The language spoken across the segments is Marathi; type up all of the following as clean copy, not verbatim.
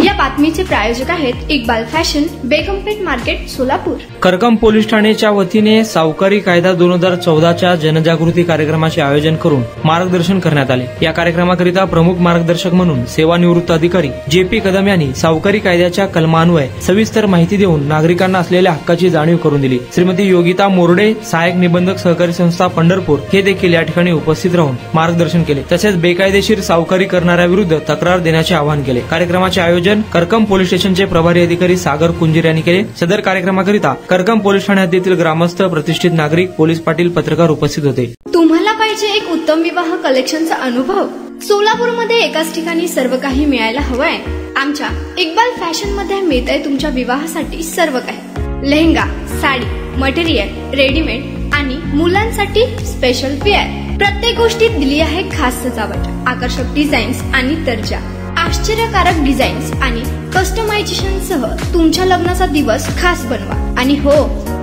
या बातमीचे प्रायोजक आहेत Iqbal fashion, Begampeth market, Solapur. Karkam police ठाण्याच्या वतीने सावकारी कायदा 2014च्या जनजागृती कार्यक्रमाचे आयोजन करून मार्गदर्शन करण्यात आले। या कार्यक्रमाकरिता प्रमुख मार्गदर्शक म्हणून सेवानिवृत्त अधिकारी JP कदम यांनी सावकारी कायद्याच्या कलमान्वये सविस्तर माहिती देऊन नागरिकांना असलेल्या हक्काची जाणीव करून दिली। श्रीमती योगिता मोरडे, सहाय्यक निबंधक सहकारी संस्था पंढरपूर हे देखील या ठिकाणी उपस्थित राहून मार्गदर्शन केले। तसेच बेकायदेशीर सावकारी करणाऱ्याविरुद्ध तक्रार देण्याचे आवाहन केले। कार्यक्रमाचे आयोजन करकम पोलीस स्टेशनचे प्रभारी अधिकारी सागर कुंजीर यांनी केले। सदर कार्यक्रमाकरिता करकम पोलीस ठाणे हद्दीतील ग्रामस्थ, प्रतिष्ठित नागरिक, पोलीस पाटील, पत्रकार उपस्थित होते। तुम्हाला पाहिजे एक उत्तम विवाह कलेक्शनचा अनुभव? सोलापूरमध्ये एकाच ठिकाणी सर्व काही मिळायला हवंय। आमच्या इक्बाल फॅशन मध्ये मिळतंय तुमच्या विवाहासाठी सर्व काही। लेहंगा, साडी, मटेरियल, रेडीमेड आणि मुलांसाठी स्पेशल वेअर। प्रत्येक गोष्टीत दिली आहे खास सजावट, आकर्षक डिझाईन्स आणि दर्जा, आश्चर्यकारक डिझाईन्स आणि कस्टमायझेशन सह तुमच्या लग्नाचा दिवस खास बनवा। आणि हो,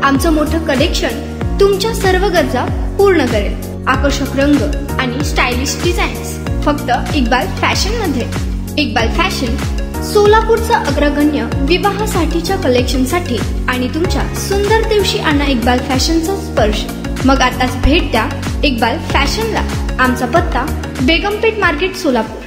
आमचं मोठं कलेक्शन तुमच्या सर्व गरजा पूर्ण करेल। आकर्षक रंग आणि स्टायलिश डिझाईन्स फक्त इक्बाल फॅशन मध्ये। इक्बाल फॅशन सोलापूरचा अग्रगण्य विवाहासाठीच्या कलेक्शनसाठी आणि तुमच्या सुंदर दिवशी आणा इक्बाल फॅशनचा स्पर्श। मग आताच भेट द्या इक्बाल फॅशनला। आमचा पत्ता बेगमपेठ मार्केट, सोलापूर।